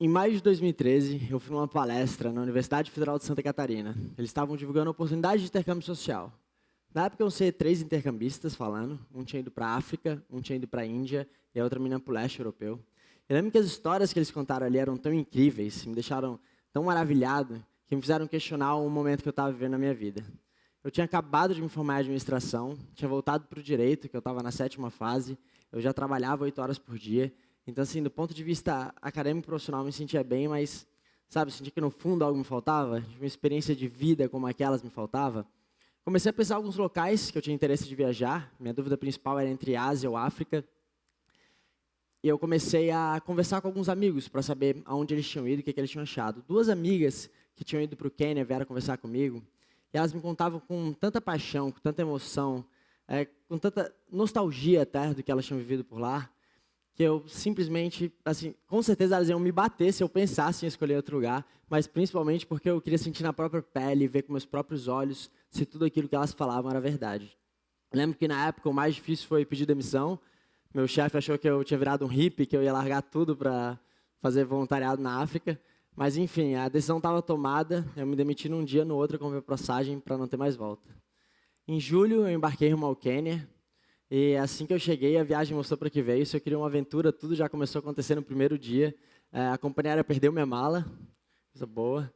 Em maio de 2013, eu fui numa palestra na Universidade Federal de Santa Catarina. Eles estavam divulgando a oportunidade de intercâmbio social. Na época, eu sei três intercambistas falando. Um tinha ido para a África, um tinha ido para a Índia e a outra menina para o leste europeu. Eu lembro que as histórias que eles contaram ali eram tão incríveis, me deixaram tão maravilhado, que me fizeram questionar um momento que eu estava vivendo na minha vida. Eu tinha acabado de me formar em administração, tinha voltado para o direito, que eu estava na 7ª fase, eu já trabalhava 8 horas por dia. Então, assim, do ponto de vista acadêmico e profissional, eu me sentia bem, mas, sabe, eu sentia que no fundo algo me faltava, uma experiência de vida como aquelas me faltava. Comecei a pensar em alguns locais que eu tinha interesse de viajar, minha dúvida principal era entre Ásia ou África, e eu comecei a conversar com alguns amigos para saber aonde eles tinham ido e o que eles tinham achado. Duas amigas que tinham ido para o Quênia vieram conversar comigo, e elas me contavam com tanta paixão, com tanta emoção, com tanta nostalgia até do que elas tinham vivido por lá, que eu simplesmente, assim, com certeza elas iam me bater se eu pensasse em escolher outro lugar, mas principalmente porque eu queria sentir na própria pele, ver com meus próprios olhos se tudo aquilo que elas falavam era verdade. Lembro que na época o mais difícil foi pedir demissão. Meu chefe achou que eu tinha virado um hippie, que eu ia largar tudo para fazer voluntariado na África, mas enfim, a decisão estava tomada, eu me demiti num dia, no outro eu comprei passagem para não ter mais volta. Em julho eu embarquei rumo ao Quênia, e assim que eu cheguei, a viagem mostrou para que veio. Se eu queria uma aventura, tudo já começou a acontecer no primeiro dia. A companhia aérea perdeu minha mala, coisa boa.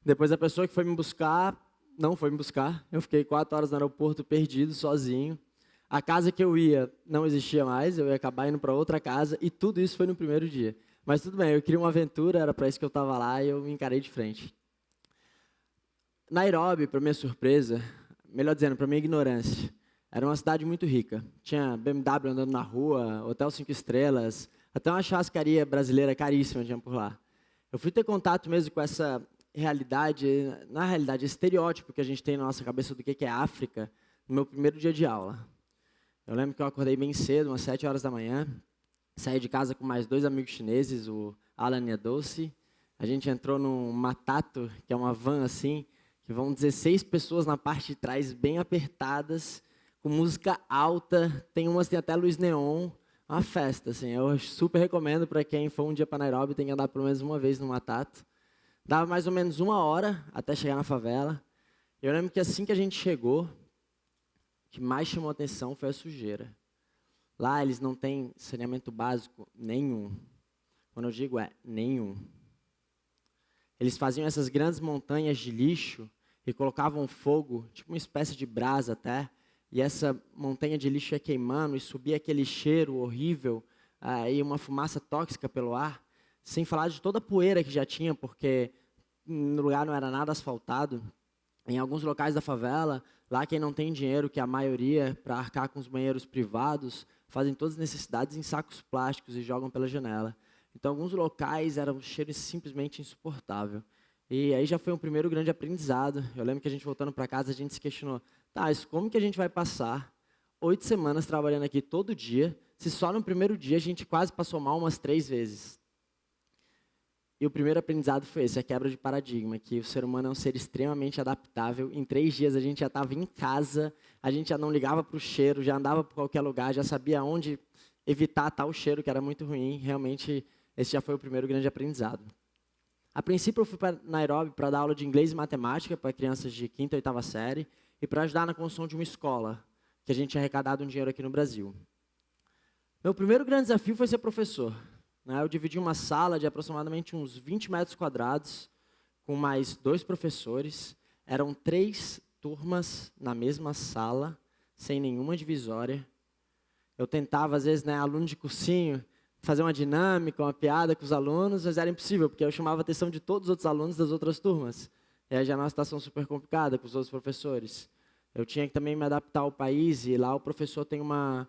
Depois a pessoa que foi me buscar, não foi me buscar. Eu fiquei 4 horas no aeroporto perdido, sozinho. A casa que eu ia não existia mais, eu ia acabar indo para outra casa. E tudo isso foi no primeiro dia. Mas tudo bem, eu queria uma aventura, era para isso que eu estava lá e eu me encarei de frente. Nairobi, para minha surpresa, melhor dizendo, para minha ignorância, era uma cidade muito rica. Tinha BMW andando na rua, hotel 5 estrelas, até uma churrascaria brasileira caríssima tinha por lá. Eu fui ter contato mesmo com essa realidade, na realidade, esse estereótipo que a gente tem na nossa cabeça do que é África, no meu primeiro dia de aula. Eu lembro que eu acordei bem cedo, umas 7 horas da manhã, saí de casa com mais 2 amigos chineses, o Alan e a Dulce. A gente entrou num Matato, que é uma van assim, que vão 16 pessoas na parte de trás, bem apertadas, com música alta, tem umas tem até luz neon, uma festa, assim. Eu super recomendo para quem for um dia para Nairobi, tem que andar pelo menos uma vez no Matato. Dava mais ou menos 1 hora até chegar na favela. Eu lembro que assim que a gente chegou, o que mais chamou a atenção foi a sujeira. Lá eles não têm saneamento básico nenhum. Quando eu digo nenhum. Eles faziam essas grandes montanhas de lixo e colocavam fogo, tipo uma espécie de brasa até, e essa montanha de lixo ia queimando e subia aquele cheiro horrível e uma fumaça tóxica pelo ar, sem falar de toda a poeira que já tinha, porque no lugar não era nada asfaltado. Em alguns locais da favela, lá quem não tem dinheiro, que é a maioria, para arcar com os banheiros privados, fazem todas as necessidades em sacos plásticos e jogam pela janela. Então, alguns locais eram um cheiro simplesmente insuportável. E aí já foi um primeiro grande aprendizado. Eu lembro que a gente voltando para casa, a gente se questionou, tá, mas como que a gente vai passar 8 semanas trabalhando aqui todo dia, se só no primeiro dia a gente quase passou mal umas 3 vezes? E o primeiro aprendizado foi esse, a quebra de paradigma, que o ser humano é um ser extremamente adaptável. Em 3 dias a gente já estava em casa, a gente já não ligava para o cheiro, já andava por qualquer lugar, já sabia onde evitar tal cheiro que era muito ruim. Realmente, esse já foi o primeiro grande aprendizado. A princípio, eu fui para Nairobi para dar aula de inglês e matemática para crianças de 5ª e 8ª série e para ajudar na construção de uma escola, que a gente tinha arrecadado um dinheiro aqui no Brasil. Meu primeiro grande desafio foi ser professor. Eu dividi uma sala de aproximadamente uns 20 metros quadrados com mais 2 professores. Eram 3 turmas na mesma sala, sem nenhuma divisória. Eu tentava, às vezes, aluno de cursinho, fazer uma dinâmica, uma piada com os alunos, mas era impossível, porque eu chamava a atenção de todos os outros alunos das outras turmas. E aí já era uma situação super complicada com os outros professores. Eu tinha que também me adaptar ao país, e lá o professor tem uma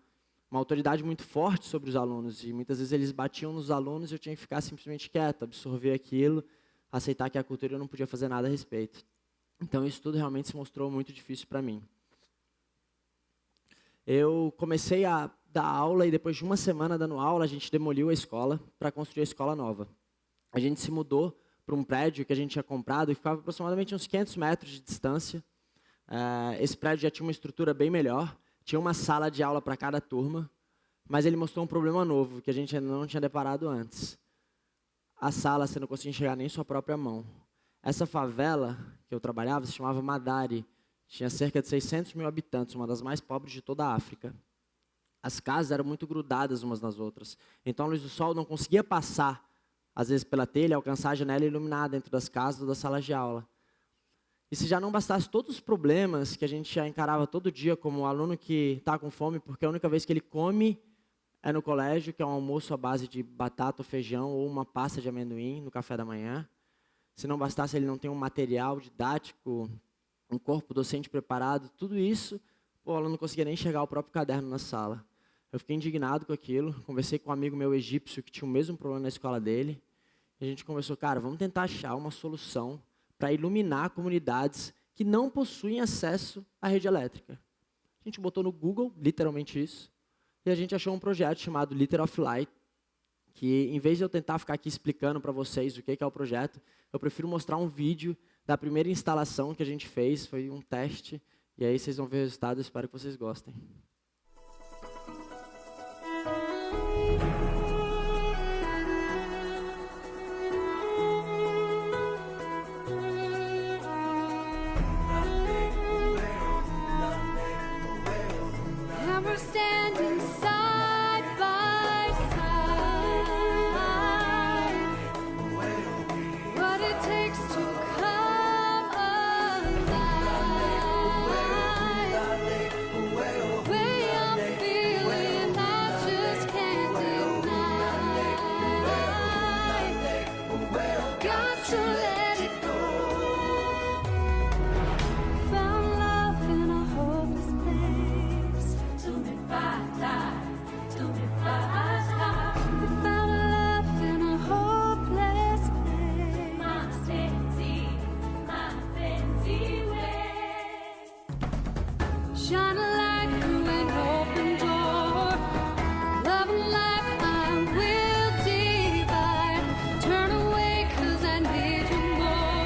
autoridade muito forte sobre os alunos, e muitas vezes eles batiam nos alunos e eu tinha que ficar simplesmente quieto, absorver aquilo, aceitar que a cultura eu não podia fazer nada a respeito. Então isso tudo realmente se mostrou muito difícil para mim. Eu comecei a dar aula e depois de uma semana dando aula, a gente demoliu a escola para construir a escola nova. A gente se mudou para um prédio que a gente tinha comprado e ficava aproximadamente uns 500 metros de distância. Esse prédio já tinha uma estrutura bem melhor, tinha uma sala de aula para cada turma, mas ele mostrou um problema novo que a gente ainda não tinha deparado antes. a sala você não conseguia enxergar nem sua própria mão. Essa favela que eu trabalhava se chamava Madari, tinha cerca de 600 mil habitantes, uma das mais pobres de toda a África. As casas eram muito grudadas umas nas outras, então a luz do sol não conseguia passar, às vezes pela telha, alcançar a janela iluminada dentro das casas ou das salas de aula. E se já não bastasse todos os problemas que a gente já encarava todo dia, como o aluno que está com fome, porque a única vez que ele come é no colégio, que é um almoço à base de batata ou feijão, ou uma pasta de amendoim no café da manhã. Se não bastasse ele não ter um material didático, um corpo docente preparado, tudo isso, o aluno não conseguia nem enxergar o próprio caderno na sala. Eu fiquei indignado com aquilo, conversei com um amigo meu egípcio, que tinha o mesmo problema na escola dele, e a gente conversou, cara, vamos tentar achar uma solução para iluminar comunidades que não possuem acesso à rede elétrica. A gente botou no Google, literalmente isso, e a gente achou um projeto chamado Liter of Light, que em vez de eu tentar ficar aqui explicando para vocês o que é o projeto, eu prefiro mostrar um vídeo da primeira instalação que a gente fez, foi um teste, e aí vocês vão ver o resultado, eu espero que vocês gostem. Standing side by side, what it takes to come alive. Way I'm feeling, I just can't deny. Got to let it go. Found love in a hopeless place. Tell me if I die. Tell me if I die. We found love in a hopeless place. My fancy way. Shine a light through an open door. Love and life I will divide. Turn away 'cause I need you more.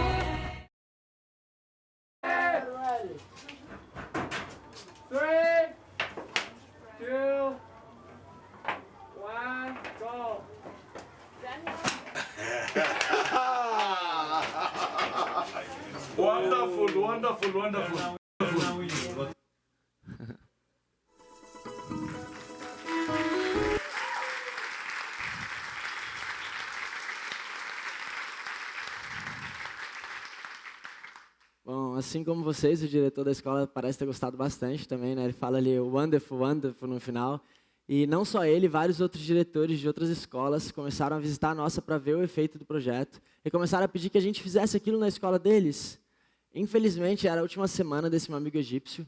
Three, two, one, go. Wonderful, wonderful, wonderful. Bom, assim como vocês, o diretor da escola parece ter gostado bastante também, né? Ele fala ali wonderful, wonderful no final. E não só ele, vários outros diretores de outras escolas começaram a visitar a nossa para ver o efeito do projeto e começaram a pedir que a gente fizesse aquilo na escola deles. Infelizmente, era a última semana desse meu amigo egípcio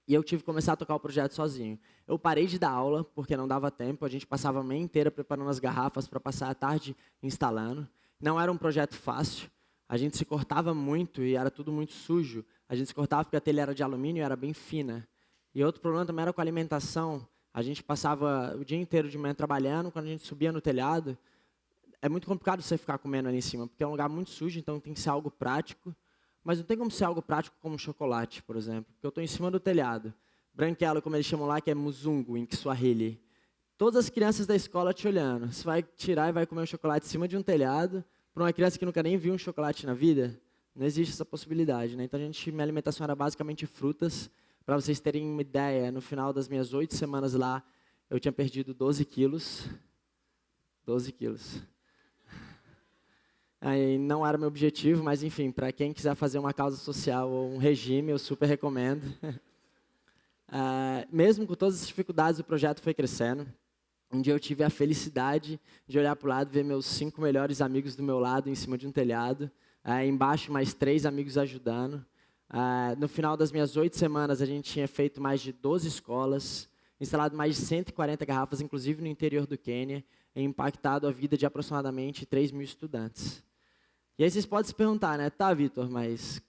e eu tive que começar a tocar o projeto sozinho. Eu parei de dar aula porque não dava tempo, a gente passava a manhã inteira preparando as garrafas para passar a tarde instalando. Não era um projeto fácil. A gente se cortava muito e era tudo muito sujo. A gente se cortava porque a telha era de alumínio e era bem fina. E outro problema também era com a alimentação. A gente passava o dia inteiro de manhã trabalhando, quando a gente subia no telhado, é muito complicado você ficar comendo ali em cima, porque é um lugar muito sujo, então tem que ser algo prático. Mas não tem como ser algo prático como chocolate, por exemplo, porque eu estou em cima do telhado. Branquelo, como eles chamam lá, que é muzungu, em Kiswahili. Todas as crianças da escola te olhando. Você vai tirar e vai comer um chocolate em cima de um telhado, para uma criança que nunca nem viu um chocolate na vida? Não existe essa possibilidade, né? Então, minha alimentação era basicamente frutas. Para vocês terem uma ideia, no final das minhas 8 semanas lá, eu tinha perdido 12 quilos. 12 quilos. Aí, não era meu objetivo, mas, enfim, para quem quiser fazer uma causa social ou um regime, eu super recomendo. Mesmo com todas as dificuldades, o projeto foi crescendo. Um dia eu tive a felicidade de olhar para o lado e ver meus 5 melhores amigos do meu lado em cima de um telhado. Embaixo, mais 3 amigos ajudando. No final das minhas 8 semanas, a gente tinha feito mais de 12 escolas, instalado mais de 140 garrafas, inclusive no interior do Quênia, e impactado a vida de aproximadamente 3 mil estudantes. E aí vocês podem se perguntar, né? Tá, Vitor, mas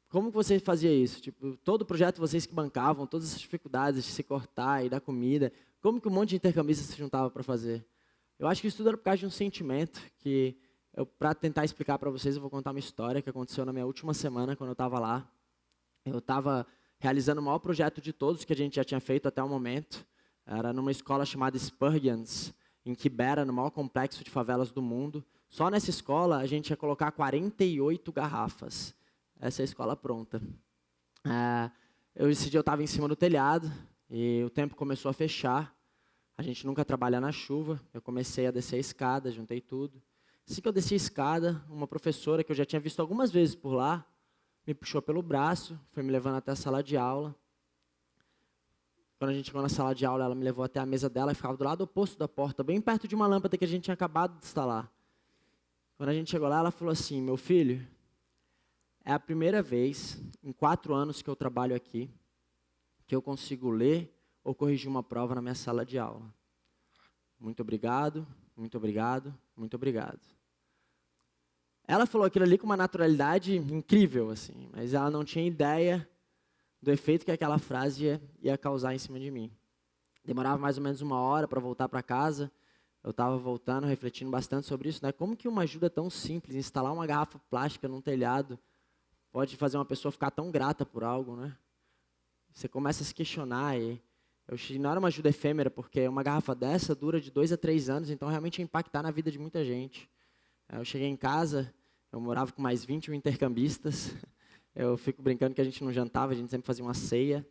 como que você fazia isso? Tipo, todo o projeto vocês que bancavam, todas as dificuldades de se cortar e dar comida, como que um monte de intercambistas se juntava para fazer? Eu acho que isso tudo era por causa de um sentimento que, para tentar explicar para vocês, eu vou contar uma história que aconteceu na minha última semana, quando eu estava lá. Eu estava realizando o maior projeto de todos que a gente já tinha feito até o momento. Era numa escola chamada Spurgeons, em Kibera, no maior complexo de favelas do mundo. Só nessa escola, a gente ia colocar 48 garrafas. Essa é a escola pronta. Esse dia eu estava em cima do telhado e o tempo começou a fechar. A gente nunca trabalha na chuva. Eu comecei a descer a escada, juntei tudo. Assim que eu desci a escada, uma professora que eu já tinha visto algumas vezes por lá, me puxou pelo braço, foi me levando até a sala de aula. Quando a gente chegou na sala de aula, ela me levou até a mesa dela e ficava do lado oposto da porta, bem perto de uma lâmpada que a gente tinha acabado de instalar. Quando a gente chegou lá, ela falou assim: meu filho, é a primeira vez em 4 anos que eu trabalho aqui que eu consigo ler ou corrigir uma prova na minha sala de aula. Muito obrigado, muito obrigado, muito obrigado. Ela falou aquilo ali com uma naturalidade incrível, assim, mas ela não tinha ideia do efeito que aquela frase ia causar em cima de mim. Demorava mais ou menos 1 hora para voltar para casa. Eu estava voltando, refletindo bastante sobre isso, né? Como que uma ajuda tão simples, instalar uma garrafa plástica num telhado, pode fazer uma pessoa ficar tão grata por algo, né? Você começa a se questionar e não era uma ajuda efêmera, porque uma garrafa dessa dura de 2 a 3 anos, então realmente ia impactar na vida de muita gente. Eu cheguei em casa, eu morava com mais 21 intercambistas. Eu fico brincando que a gente não jantava, a gente sempre fazia uma ceia.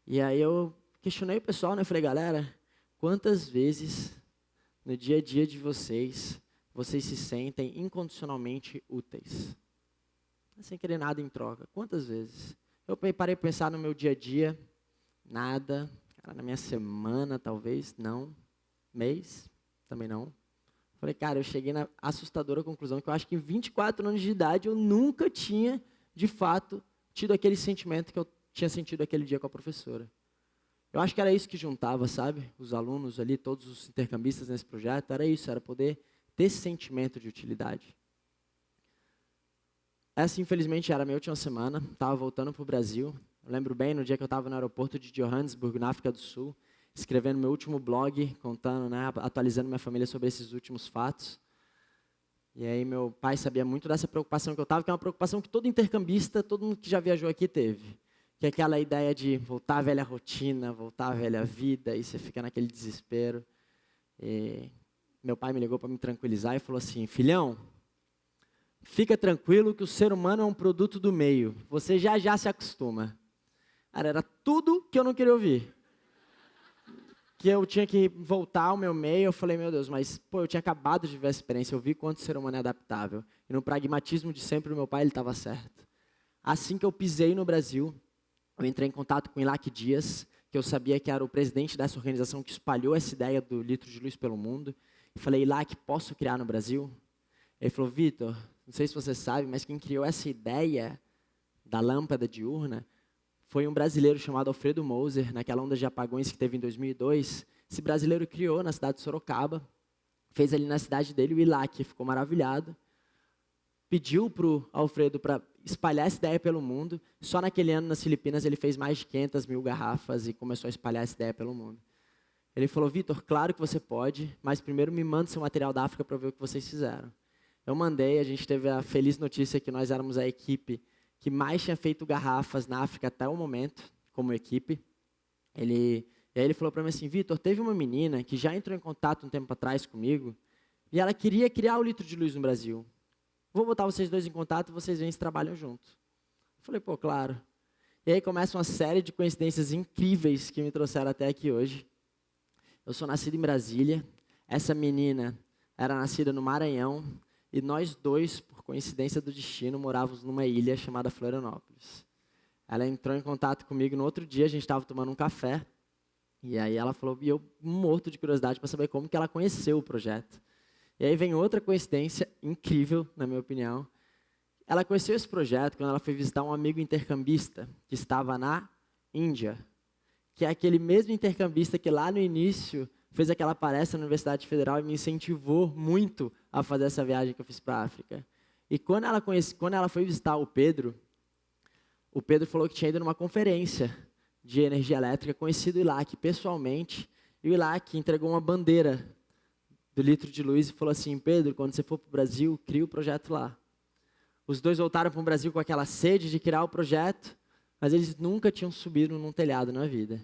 E aí eu questionei o pessoal, né? Eu falei, galera, quantas vezes no dia a dia de vocês se sentem incondicionalmente úteis? Sem querer nada em troca. Quantas vezes? Eu parei para pensar no meu dia a dia, nada. Na minha semana, talvez, não. Mês, também não. Falei, cara, eu cheguei na assustadora conclusão que eu acho que em 24 anos de idade eu nunca tinha, de fato, tido aquele sentimento que eu tinha sentido aquele dia com a professora. Eu acho que era isso que juntava, sabe? Os alunos ali, todos os intercambistas nesse projeto, era isso, era poder ter esse sentimento de utilidade. Essa, infelizmente, era a minha última semana, estava voltando para o Brasil. Eu lembro bem, no dia que eu estava no aeroporto de Johannesburg, na África do Sul, escrevendo meu último blog, contando, né, atualizando minha família sobre esses últimos fatos. E aí meu pai sabia muito dessa preocupação que eu estava, que é uma preocupação que todo intercambista, todo mundo que já viajou aqui teve. Que é aquela ideia de voltar à velha rotina, voltar à velha vida, e você fica naquele desespero. E meu pai me ligou para me tranquilizar e falou assim, filhão, fica tranquilo que o ser humano é um produto do meio, você já se acostuma. Cara, era tudo que eu não queria ouvir. Que eu tinha que voltar ao meu meio, eu falei, meu Deus, mas pô, eu tinha acabado de ver a experiência, eu vi quanto o ser humano é adaptável. E no pragmatismo de sempre do meu pai, ele estava certo. Assim que eu pisei no Brasil, eu entrei em contato com o Ilac Dias, que eu sabia que era o presidente dessa organização que espalhou essa ideia do litro de luz pelo mundo. E falei, Ilac, posso criar no Brasil? Ele falou, Vitor, não sei se você sabe, mas quem criou essa ideia da lâmpada diurna foi um brasileiro chamado Alfredo Moser, naquela onda de apagões que teve em 2002. Esse brasileiro criou na cidade de Sorocaba, fez ali na cidade dele o Ilac, ficou maravilhado. Pediu para o Alfredo para espalhar essa ideia pelo mundo. Só naquele ano, nas Filipinas, ele fez mais de 500 mil garrafas e começou a espalhar essa ideia pelo mundo. Ele falou, Vitor, claro que você pode, mas primeiro me manda seu material da África para ver o que vocês fizeram. Eu mandei, a gente teve a feliz notícia que nós éramos a equipe que mais tinha feito garrafas na África até o momento, como equipe. E aí ele falou para mim assim, Vitor, teve uma menina que já entrou em contato um tempo atrás comigo e ela queria criar o litro de luz no Brasil. Vou botar vocês dois em contato e vocês vêm e trabalham juntos. Eu falei, pô, claro. E aí começa uma série de coincidências incríveis que me trouxeram até aqui hoje. Eu sou nascido em Brasília, essa menina era nascida no Maranhão, e nós dois, por coincidência do destino, morávamos numa ilha chamada Florianópolis. Ela entrou em contato comigo no outro dia, a gente estava tomando um café, e aí ela falou, e eu morto de curiosidade para saber como que ela conheceu o projeto. E aí vem outra coincidência incrível, na minha opinião. Ela conheceu esse projeto quando ela foi visitar um amigo intercambista que estava na Índia, que é aquele mesmo intercambista que lá no início fez aquela palestra na Universidade Federal e me incentivou muito a fazer essa viagem que eu fiz para a África. E quando ela foi visitar o Pedro falou que tinha ido numa conferência de energia elétrica, conhecido o Ilac pessoalmente, e o Ilac entregou uma bandeira do litro de luz e falou assim, Pedro, quando você for para o Brasil, cria o projeto lá. Os dois voltaram para o Brasil com aquela sede de criar o projeto, mas eles nunca tinham subido num telhado na vida.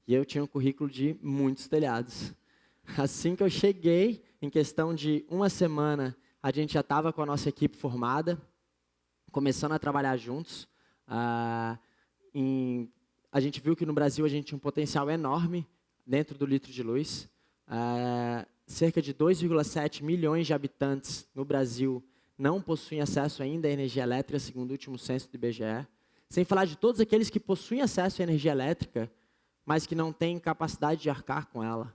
E eu tinha um currículo de muitos telhados. Assim que eu cheguei, em questão de uma semana, a gente já estava com a nossa equipe formada, começando a trabalhar juntos. A gente viu que no Brasil a gente tinha um potencial enorme dentro do litro de luz. Cerca de 2,7 milhões de habitantes no Brasil não possuem acesso ainda à energia elétrica, segundo o último censo do IBGE. Sem falar de todos aqueles que possuem acesso à energia elétrica, mas que não têm capacidade de arcar com ela.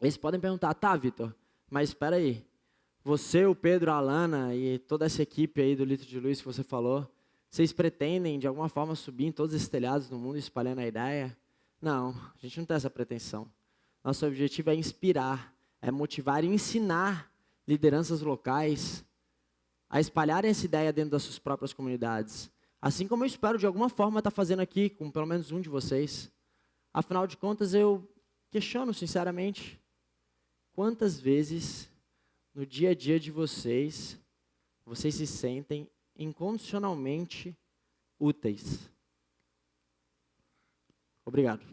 Eles podem perguntar, tá, Vitor, mas espera aí, você, o Pedro, a Alana e toda essa equipe aí do litro de luz que você falou, vocês pretendem, de alguma forma, subir em todos esses telhados do mundo espalhando a ideia? Não, a gente não tem essa pretensão. Nosso objetivo é inspirar, é motivar e ensinar lideranças locais a espalharem essa ideia dentro das suas próprias comunidades. Assim como eu espero, de alguma forma, estar fazendo aqui com pelo menos um de vocês. Afinal de contas, eu questiono, sinceramente, quantas vezes no dia a dia de vocês se sentem incondicionalmente úteis. Obrigado.